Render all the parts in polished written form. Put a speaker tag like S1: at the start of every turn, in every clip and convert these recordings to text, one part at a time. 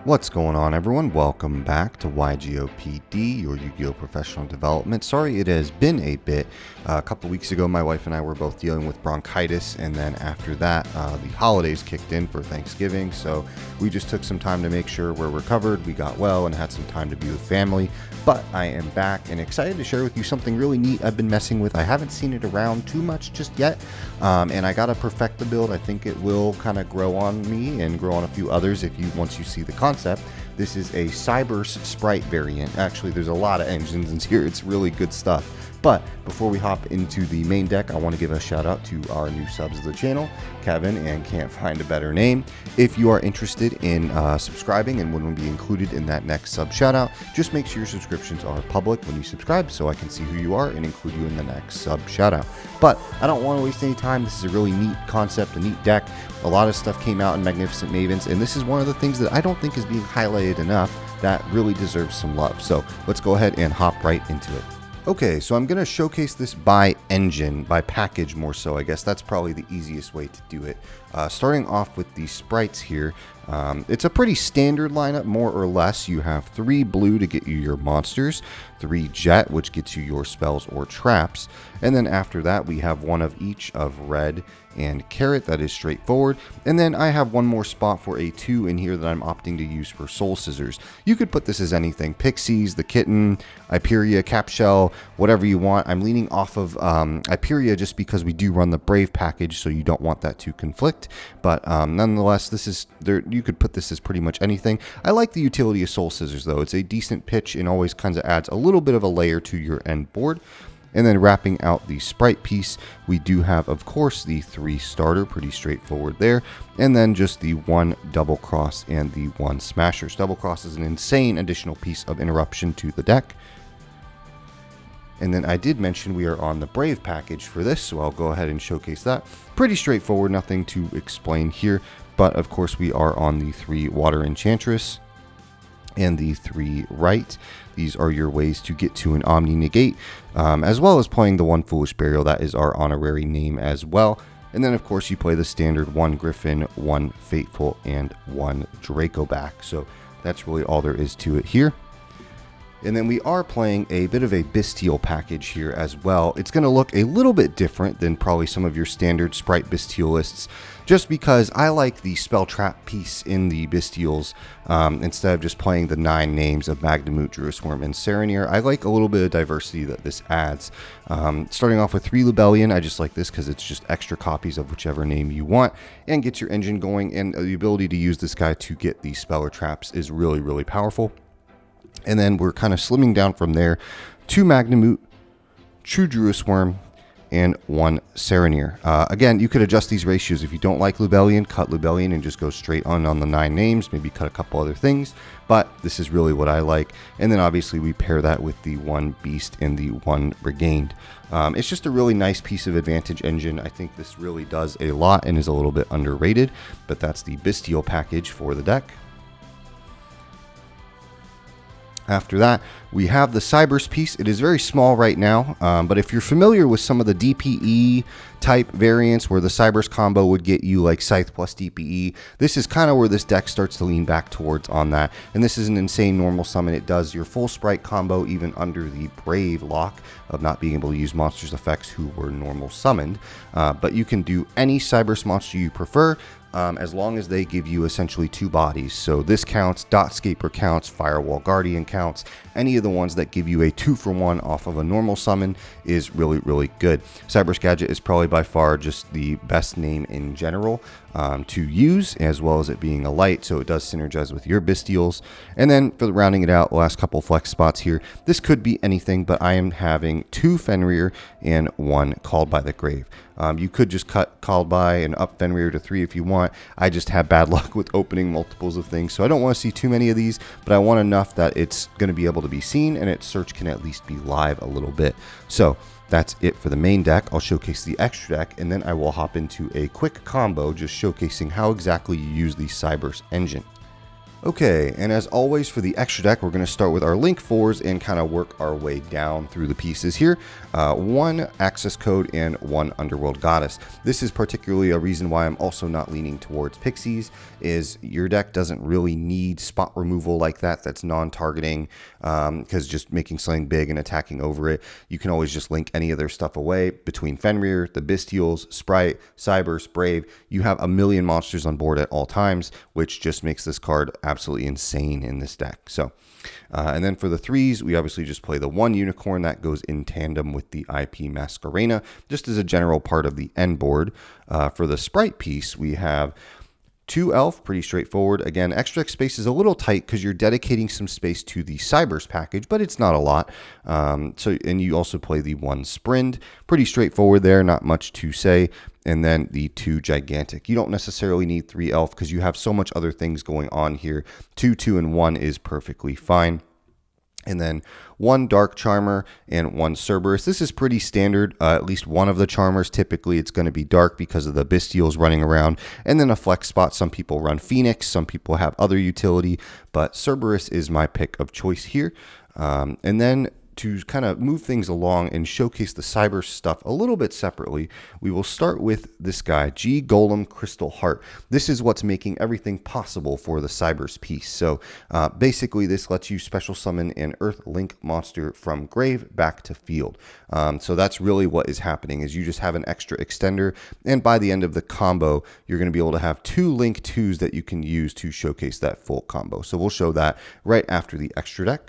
S1: What's going on, everyone? Welcome back to YGOPD, your Yu-Gi-Oh! Professional Development. Sorry it has been a bit. A couple weeks ago, my wife and I were both dealing with bronchitis, and then after that, the holidays kicked in for Thanksgiving, so we just took some time to make sure we're recovered, we got well, and had some time to be with family. But I am back and excited to share with you something really neat I've been messing with. I haven't seen it around too much just yet, and I gotta perfect the build. I think it will kind of grow on me and grow on a few others once you see the concept. This is a Cyberese Spright variant. Actually, there's a lot of engines in here. It's really good stuff. But before we hop into the main deck, I want to give a shout out to our new subs of the channel, Kevin and Can't Find a Better Name. If you are interested in subscribing and when we'll be included in that next sub shout out, just make sure your subscriptions are public when you subscribe so I can see who you are and include you in the next sub shout out. But I don't want to waste any time. This is a really neat concept, a neat deck. A lot of stuff came out in Magnificent Mavens, and this is one of the things that I don't think is being highlighted enough that really deserves some love. So let's go ahead and hop right into it. Okay, so I'm going to showcase this by engine, by package more so. I guess that's probably the easiest way to do it. Starting off with the sprites here, it's a pretty standard lineup, more or less. You have 3 blue to get you your monsters, 3 jet, which gets you your spells or traps, and then after that we have 1 of each of red and carrot. That is straightforward. And then I have 1 more spot for a 2 in here that I'm opting to use for soul scissors. You could put this as anything: pixies, the kitten, Iperia, capshell, whatever you want. I'm leaning off of Iperia just because we do run the brave package, so you don't want that to conflict. But nonetheless, this is there. You could put this as pretty much anything. I like the utility of soul scissors though. It's a decent pitch and always kind of adds a little bit of a layer to your end board. And then wrapping out the Spright piece, we do have, of course, the 3 starter, pretty straightforward there, and then just the 1 double cross and the 1 smashers. Double cross is an insane additional piece of interruption to the deck. And then I did mention we are on the Brave package for this, so I'll go ahead and showcase that. Pretty straightforward, nothing to explain here, but of course we are on the 3 Water Enchantress and the 3 right. These are your ways to get to an Omni Negate, as well as playing the 1 Foolish Burial. That is our honorary name as well. And then of course you play the standard 1 Griffin, 1 Fateful, and 1 Draco back. So that's really all there is to it here. And then we are playing a bit of a Bestial package here as well. It's going to look a little bit different than probably some of your standard Spright Bestial lists, just because I like the spell trap piece in the Bestials instead of just playing the 9 names of Magnamut, Druisworm, and Serenir. I like a little bit of diversity that this adds. Starting off with 3 Lubellion, I just like this because it's just extra copies of whichever name you want and gets your engine going, and the ability to use this guy to get the spell or traps is really, really powerful. And then we're kind of slimming down from there. 2 Magnamut, 2 Druisworm, and 1 Serenir. Again, you could adjust these ratios. If you don't like Lubellion, cut Lubellion and just go straight on the 9 names. Maybe cut a couple other things. But this is really what I like. And then obviously we pair that with the 1 Beast and the 1 Brigade. It's just a really nice piece of Advantage engine. I think this really does a lot and is a little bit underrated. But that's the Bestial package for the deck. After that, we have the Cyberese piece. It is very small right now, but if you're familiar with some of the DPE type variants where the Cyberese combo would get you like Scythe plus DPE, this is kind of where this deck starts to lean back towards on that. And this is an insane normal summon. It does your full Spright combo even under the Brave lock of not being able to use monsters effects who were normal summoned. But you can do any Cyberese monster you prefer. As long as they give you essentially 2 bodies. So this counts, Dotscaper counts, Firewall Guardian counts. Any of the ones that give you a 2-for-1 off of a normal summon is really, really good. Cyberese Gadget is probably by far just the best name in general to use, as well as it being a light, so it does synergize with your Bestials. And then for the rounding it out, the last couple flex spots here, this could be anything, but I am having 2 Fenrir and 1 Called by the Grave. You could just cut Called by and up Fenrir to 3 if you want. I just have bad luck with opening multiples of things, so I don't want to see too many of these, but I want enough that it's going to be able to be seen and its search can at least be live a little bit. So that's it for the main deck. I'll showcase the extra deck, and then I will hop into a quick combo just showcasing how exactly you use the Cyberese engine. Okay, and as always for the extra deck, we're going to start with our Link 4s and kind of work our way down through the pieces here. One Access Code and one Underworld Goddess. This is particularly a reason why I'm also not leaning towards Pixies, is your deck doesn't really need spot removal like that. That's non-targeting, because just making something big and attacking over it, you can always just link any of their stuff away. Between Fenrir, the Bestials, Spright, Cyberese, Brave, you have a million monsters on board at all times, which just makes this card absolutely insane in this deck. So, and then for the 3s, we obviously just play the one Unicorn that goes in tandem with the IP Masquerena, just as a general part of the end board. For the Spright piece, we have 2 Elf, pretty straightforward. Again, extra space is a little tight because you're dedicating some space to the Cyberese package, but it's not a lot. And you also play the 1 Sprind, pretty straightforward there, not much to say. And then the 2 Gigantic. You don't necessarily need 3 Elf because you have so much other things going on here. 2, 2, and 1 is perfectly fine. And then 1 Dark Charmer and 1 Cerberus. This is pretty standard. At least one of the Charmers, typically it's going to be Dark because of the Bestials running around. And then a flex spot. Some people run Phoenix. Some people have other utility. But Cerberus is my pick of choice here. And then to kind of move things along and showcase the Cyberese stuff a little bit separately, we will start with this guy, G Golem Crystal Heart. This is what's making everything possible for the Cyberese piece. So basically this lets you special summon an Earth Link monster from grave back to field. So that's really what is happening, is you just have an extra extender, and by the end of the combo, you're going to be able to have 2 Link 2s that you can use to showcase that full combo. So we'll show that right after the extra deck.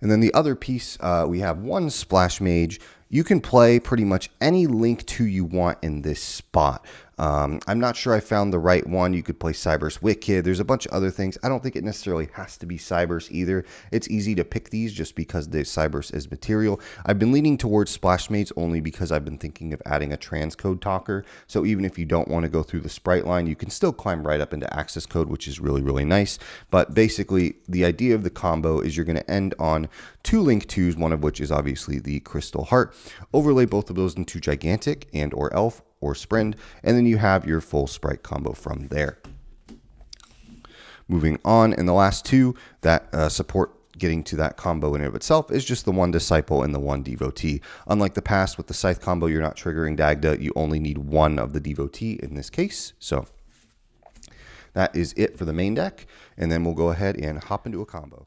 S1: And then the other piece, we have 1 Splash Mage. You can play pretty much any Link 2 you want in this spot. I'm not sure I found the right one. You could play Cyberese Wicked. There's a bunch of other things. I don't think it necessarily has to be Cyberese either. It's easy to pick these just because the Cyberese is material. I've been leaning towards Splash Mates only because I've been thinking of adding a transcode talker. So even if you don't want to go through the Spright line, you can still climb right up into Access Code, which is really, really nice. But basically, the idea of the combo is you're going to end on 2 Link 2s, one of which is obviously the Crystal Heart. Overlay both of those into Gigantic and or Elf or Sprind, and then you have your full Spright combo from there. Moving on, and the last 2 that support getting to that combo in and of itself is just the 1 Disciple and the 1 Devotee. Unlike the past with the Scythe combo, you're not triggering Dagda. You only need 1 of the Devotee in this case. So that is it for the main deck, and then we'll go ahead and hop into a combo.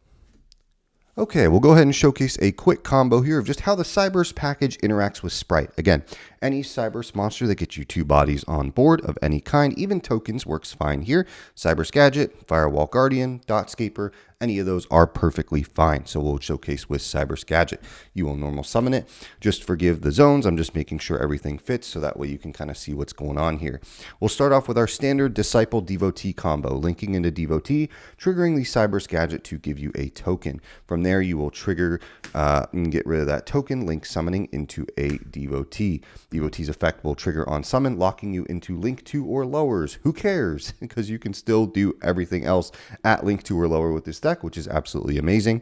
S1: Okay, we'll go ahead and showcase a quick combo here of just how the Cyberese package interacts with Spright. Again, any Cyberese monster that gets you 2 bodies on board of any kind, even tokens, works fine here. Cyberese Gadget, Firewall Guardian, Dotscaper, any of those are perfectly fine. So we'll showcase with Cyberese Gadget. You will normal summon it. Just forgive the zones. I'm just making sure everything fits so that way you can kind of see what's going on here. We'll start off with our standard Disciple Devotee combo, linking into Devotee, triggering the Cyberese Gadget to give you a token. From there, you will trigger and get rid of that token, link summoning into a Devotee. Devotee's effect will trigger on summon, locking you into Link 2 or lowers. Who cares? Because you can still do everything else at Link 2 or lower with this deck, which is absolutely amazing.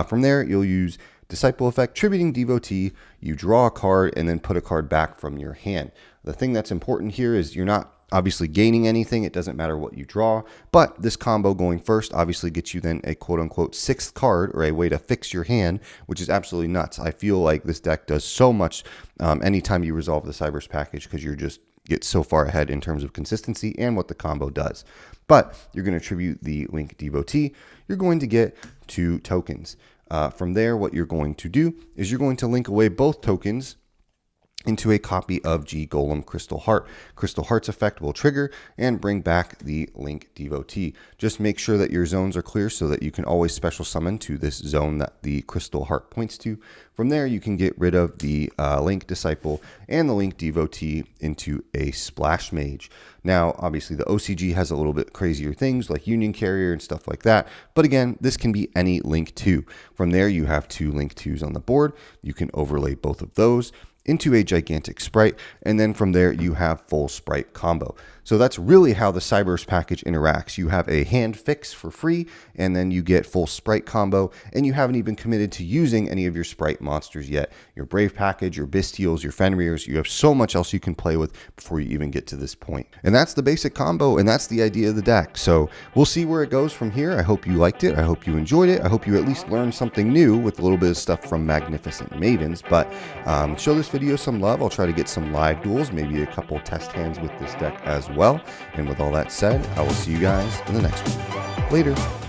S1: From there, you'll use Disciple effect, tributing Devotee, you draw a card, and then put a card back from your hand. The thing that's important here is you're not obviously gaining anything. It doesn't matter what you draw, but this combo going first obviously gets you then a quote-unquote 6th card, or a way to fix your hand, which is absolutely nuts. I feel like this deck does so much anytime you resolve the Cyberese package, because you're just get so far ahead in terms of consistency and what the combo does. But you're going to tribute the Link Devotee. You're going to get 2 tokens. From there, what you're going to do is you're going to link away both tokens into a copy of G Golem Crystal Heart. Crystal Heart's effect will trigger and bring back the Link Devotee. Just make sure that your zones are clear so that you can always special summon to this zone that the Crystal Heart points to. From there, you can get rid of the Link Disciple and the Link Devotee into a Splash Mage. Now, obviously, the OCG has a little bit crazier things like Union Carrier and stuff like that. But again, this can be any Link 2. From there, you have 2 Link 2s on the board. You can overlay both of those into a gigantic Spright, and then from there you have full Spright combo. So that's really how the Cyberese package interacts. You have a hand fix for free, and then you get full Spright combo, and you haven't even committed to using any of your Spright monsters yet. Your Brave package, your Bystials, your Fenrirs, you have so much else you can play with before you even get to this point. And that's the basic combo, and that's the idea of the deck. So we'll see where it goes from here. I hope you liked it. I hope you enjoyed it. I hope you at least learned something new with a little bit of stuff from Magnificent Mavens. But show this video some love. I'll try to get some live duels, maybe a couple test hands with this deck as well. And with all that said, I will see you guys in the next one. Later.